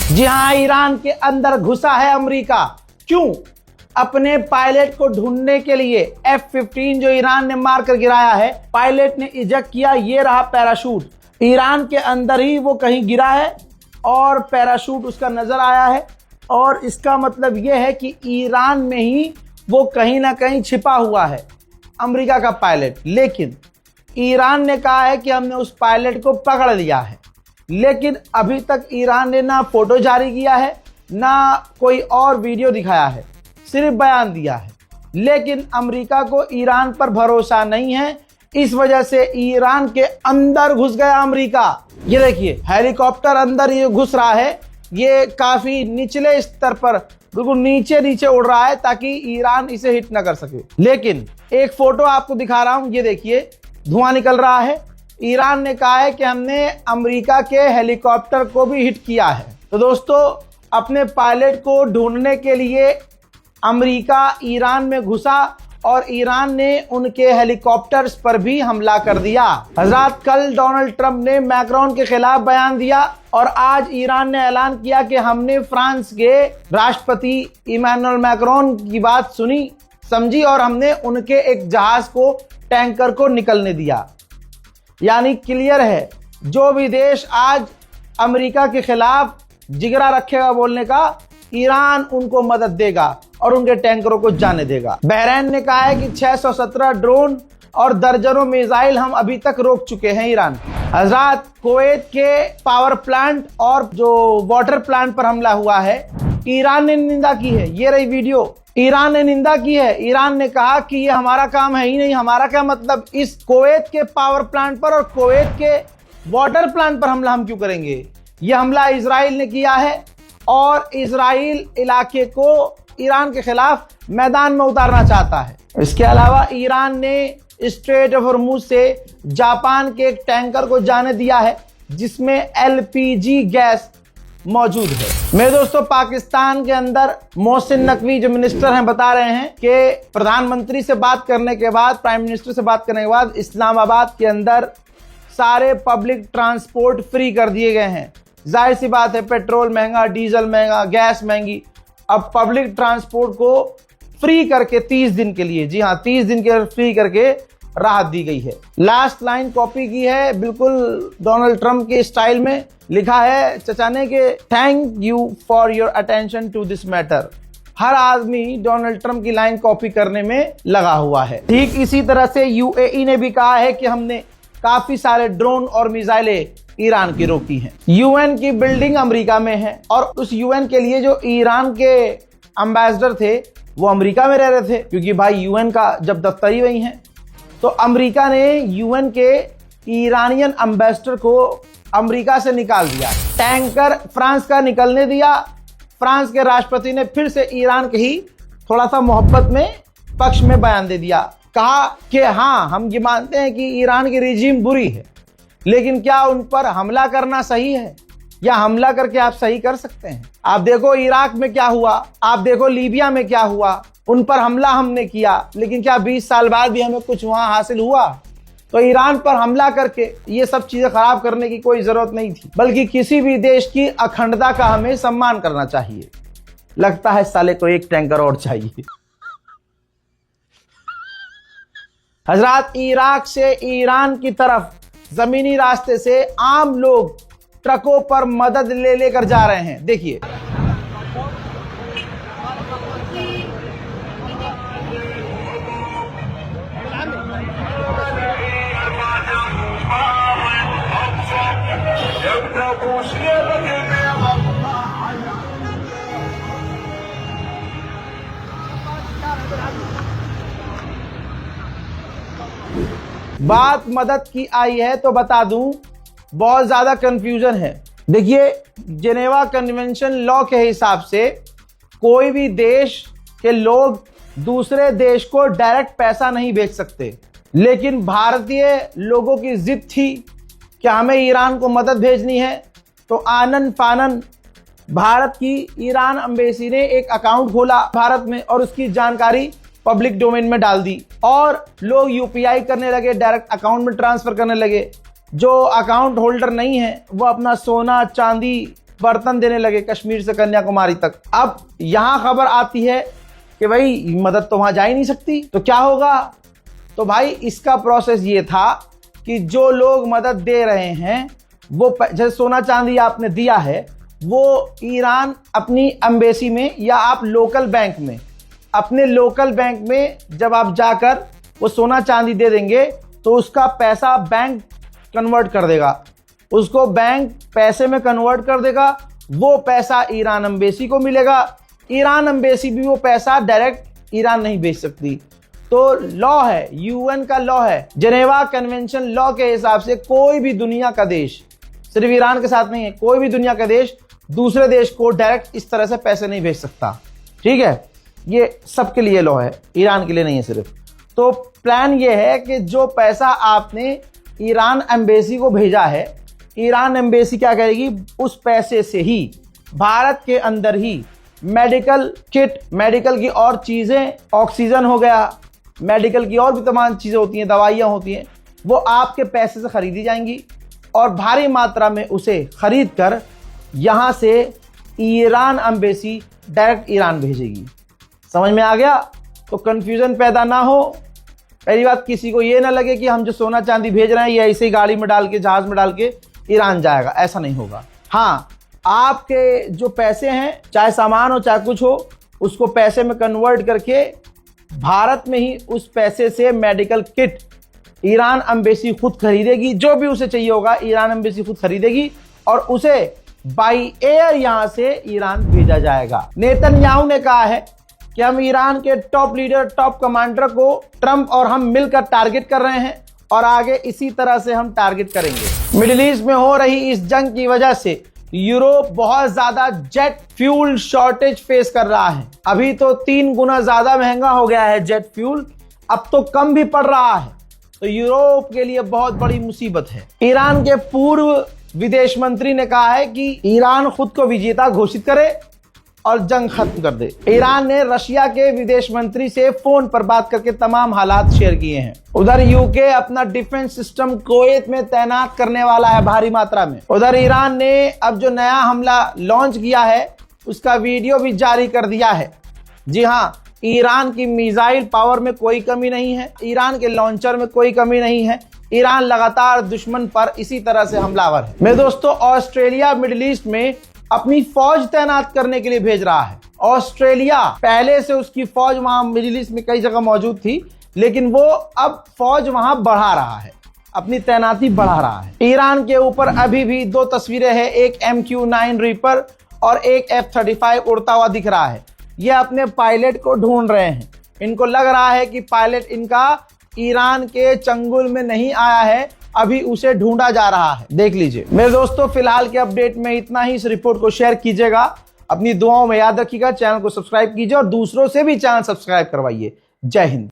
जी हाँ, ईरान के अंदर घुसा है अमेरिका। क्यों? अपने पायलट को ढूंढने के लिए। F-15 जो ईरान ने मारकर गिराया है, पायलट ने इजेक्ट किया, ये रहा पैराशूट। ईरान के अंदर ही वो कहीं गिरा है और पैराशूट उसका नजर आया है, और इसका मतलब ये है कि ईरान में ही वो कहीं ना कहीं छिपा हुआ है अमेरिका का पायलट। लेकिन ईरान ने कहा है कि हमने उस पायलट को पकड़ लिया है, लेकिन अभी तक ईरान ने ना फोटो जारी किया है, ना कोई और वीडियो दिखाया है, सिर्फ बयान दिया है। लेकिन अमेरिका को ईरान पर भरोसा नहीं है, इस वजह से ईरान के अंदर घुस गया अमेरिका। ये देखिए, हेलीकॉप्टर अंदर ये घुस रहा है, ये काफी निचले स्तर पर, बिल्कुल नीचे नीचे उड़ रहा है ताकि ईरान इसे हिट न कर सके। लेकिन एक फोटो आपको दिखा रहा हूं, ये देखिए, धुआं निकल रहा है। ईरान ने कहा है कि हमने अमेरिका के हेलीकॉप्टर को भी हिट किया है। तो दोस्तों, अपने पायलट को ढूंढने के लिए अमेरिका ईरान में घुसा और ईरान ने उनके हेलीकॉप्टर्स पर भी हमला कर दिया। हजरात, कल डोनाल्ड ट्रंप ने मैक्रोन के खिलाफ बयान दिया और आज ईरान ने ऐलान किया कि हमने फ्रांस के राष्ट्रपति इमैनुअल मैक्रोन की बात सुनी समझी और हमने उनके एक जहाज को, टैंकर को निकलने दिया। यानी क्लियर है, जो भी देश आज अमेरिका के खिलाफ जिगरा रखेगा बोलने का, ईरान उनको मदद देगा और उनके टैंकरों को जाने देगा। बहरीन ने कहा है कि 617 ड्रोन और दर्जनों मिसाइल हम अभी तक रोक चुके हैं ईरान। हजरात, कुवैत के पावर प्लांट और जो वाटर प्लांट पर हमला हुआ है, ईरान ने निंदा की है। ये रही वीडियो, ईरान ने निंदा की है। ईरान ने कहा कि ये हमारा काम है ही नहीं, हमारा क्या मतलब इस कुवैत के पावर प्लांट पर और कुवैत के वाटर प्लांट पर हमला हम क्यों करेंगे। यह हमला इजराइल ने किया है और इजराइल इलाके को ईरान के खिलाफ मैदान में उतारना चाहता है। इसके अलावा ईरान ने स्ट्रेट ऑफ हॉर्मुज से जापान के एक टैंकर को जाने दिया है जिसमें LPG गैस मौजूद है। मेरे दोस्तों, पाकिस्तान के अंदर मोहसिन नकवी जो मिनिस्टर हैं बता रहे हैं कि प्रधानमंत्री से बात करने के बाद, प्राइम मिनिस्टर से बात करने के बाद इस्लामाबाद के अंदर सारे पब्लिक ट्रांसपोर्ट फ्री कर दिए गए हैं। जाहिर सी बात है, पेट्रोल महंगा, डीजल महंगा, गैस महंगी, अब पब्लिक ट्रांसपोर्ट को फ्री करके 30 दिन के लिए, जी हाँ 30 दिन के फ्री करके राहत दी गई है। लास्ट लाइन कॉपी की है बिल्कुल डोनाल्ड ट्रंप के स्टाइल में, लिखा है चचा ने कि thank you for your attention to this matter. हर आदमी डोनाल्ड ट्रंप की लाइन कॉपी करने में लगा हुआ है। ठीक इसी तरह से UAE ने भी कहा है कि हमने काफी सारे ड्रोन और मिसाइलें ईरान की रोकी हैं। UN की बिल्डिंग अमेरिका में है और उस UN के लिए जो ईरान के एम्बेसडर थे वो अमेरिका में रह रहे थे, क्योंकि भाई UN का जब दफ्तर ही वही है। तो अमेरिका ने UN के ईरानियन एम्बेसडर को अमेरिका से निकाल दिया, टैंकर फ्रांस का निकलने दिया। फ्रांस के राष्ट्रपति ने फिर से ईरान के ही थोड़ा सा मोहब्बत में पक्ष में बयान दे दिया, कहा कि हाँ, हम ये मानते हैं कि ईरान की रिजीम बुरी है, लेकिन क्या उन पर हमला करना सही है, या हमला करके आप सही कर सकते हैं। आप देखो इराक में क्या हुआ, आप देखो लीबिया में क्या हुआ, उन पर हमला हमने किया, लेकिन क्या 20 साल बाद भी हमें कुछ वहां हासिल हुआ। तो ईरान पर हमला करके ये सब चीजें खराब करने की कोई जरूरत नहीं थी, बल्कि किसी भी देश की अखंडता का हमें सम्मान करना चाहिए। लगता है साले को एक टैंकर और चाहिए। हजरात, इराक से ईरान की तरफ जमीनी रास्ते से आम लोग ट्रकों पर मदद लेकर जा रहे हैं। देखिए, बात मदद की आई है तो बता दूं, बहुत ज्यादा कंफ्यूजन है। देखिए, जेनेवा कन्वेंशन लॉ के हिसाब से कोई भी देश के लोग दूसरे देश को डायरेक्ट पैसा नहीं भेज सकते, लेकिन भारतीय लोगों की जिद थी कि हमें ईरान को मदद भेजनी है, तो आनन फानन भारत की ईरान एम्बेसी ने एक अकाउंट खोला भारत में और उसकी जानकारी पब्लिक डोमेन में डाल दी और लोग UPI करने लगे, डायरेक्ट अकाउंट में ट्रांसफर करने लगे। जो अकाउंट होल्डर नहीं है वो अपना सोना चांदी बर्तन देने लगे कश्मीर से कन्याकुमारी तक। अब यहां खबर आती है कि भाई मदद तो वहां जा ही नहीं सकती, तो क्या होगा? तो भाई इसका प्रोसेस ये था कि जो लोग मदद दे रहे हैं वो जैसे सोना चांदी आपने दिया है, वो ईरान अपनी एम्बेसी में या आप लोकल बैंक में, अपने लोकल बैंक में जब आप जाकर वो सोना चांदी दे देंगे तो उसका पैसा बैंक कन्वर्ट कर देगा, उसको बैंक पैसे में कन्वर्ट कर देगा। वो पैसा ईरान एम्बेसी को मिलेगा। ईरान एम्बेसी भी वो पैसा डायरेक्ट ईरान नहीं भेज सकती। तो लॉ है, यूएन का लॉ है, जेनेवा कन्वेंशन लॉ के हिसाब से कोई भी दुनिया का देश, सिर्फ ईरान के साथ नहीं है, कोई भी दुनिया का देश दूसरे देश को डायरेक्ट इस तरह से पैसे नहीं भेज सकता। ठीक है, ये सबके लिए लॉ है, ईरान के लिए नहीं है सिर्फ। तो प्लान ये है कि जो पैसा आपने ईरान एम्बेसी को भेजा है, ईरान एम्बेसी क्या करेगी, उस पैसे से ही भारत के अंदर ही मेडिकल किट, मेडिकल की और चीजें, ऑक्सीजन हो गया, मेडिकल की और भी तमाम चीजें होती हैं, दवाइयां होती हैं, वो आपके पैसे से खरीदी जाएंगी और भारी मात्रा में उसे खरीद कर यहां से ईरान एम्बेसी डायरेक्ट ईरान भेजेगी। समझ में आ गया? तो कंफ्यूजन पैदा ना हो। पहली बात, किसी को ये ना लगे कि हम जो सोना चांदी भेज रहे हैं ये ऐसे ही गाड़ी में डाल के, जहाज में डाल के ईरान जाएगा, ऐसा नहीं होगा। हाँ, आपके जो पैसे हैं, चाहे सामान हो चाहे कुछ हो, उसको पैसे में कन्वर्ट करके भारत में ही उस पैसे से मेडिकल किट ईरान एम्बेसी खुद खरीदेगी। जो भी उसे चाहिए होगा ईरान एम्बेसी खुद खरीदेगी और उसे बाई एयर यहां से ईरान भेजा जाएगा। नेतन्याहू ने कहा है कि हम ईरान के टॉप लीडर, टॉप कमांडर को ट्रंप और हम मिलकर टारगेट कर रहे हैं और आगे इसी तरह से हम टारगेट करेंगे। मिडिल ईस्ट में हो रही इस जंग की वजह से यूरोप बहुत ज्यादा जेट फ्यूल शॉर्टेज फेस कर रहा है। अभी तो 3 गुना ज्यादा महंगा हो गया है जेट फ्यूल, अब तो कम भी पड़ रहा है। तो यूरोप के लिए बहुत बड़ी मुसीबत है। ईरान के पूर्व विदेश मंत्री ने कहा है कि ईरान खुद को विजेता घोषित करे और जंग खत्म कर दे। ईरान ने रशिया के विदेश मंत्री से फोन पर बात करके तमाम हालात शेयर किए हैं। उधर यूके अपना डिफेंस सिस्टम कुवैत में तैनात करने वाला है भारी मात्रा में। उधर ईरान ने अब जो नया हमला लॉन्च किया है उसका वीडियो भी जारी कर दिया है। जी हाँ, ईरान की मिसाइल पावर में कोई कमी नहीं है, ईरान के लॉन्चर में कोई कमी नहीं है। ईरान लगातार दुश्मन पर इसी तरह से हमलावर है। मेरे दोस्तों, ऑस्ट्रेलिया मिडिल ईस्ट में अपनी फौज तैनात करने के लिए भेज रहा है। ऑस्ट्रेलिया पहले से उसकी फौज वहां मिडिल ईस्ट में कई जगह मौजूद थी, लेकिन वो अब फौज वहां बढ़ा रहा है, अपनी तैनाती बढ़ा रहा है। ईरान के ऊपर अभी भी 2 तस्वीरें हैं, एक MQ-9 रीपर और एक F-35 उड़ता हुआ दिख रहा है। ये अपने पायलट को ढूंढ रहे हैं। इनको लग रहा है कि पायलट इनका ईरान के चंगुल में नहीं आया है, अभी उसे ढूंढा जा रहा है। देख लीजिए। मेरे दोस्तों, फिलहाल के अपडेट में इतना ही। इस रिपोर्ट को शेयर कीजिएगा, अपनी दुआओं में याद रखिएगा, चैनल को सब्सक्राइब कीजिए और दूसरों से भी चैनल सब्सक्राइब करवाइए। जय हिंद।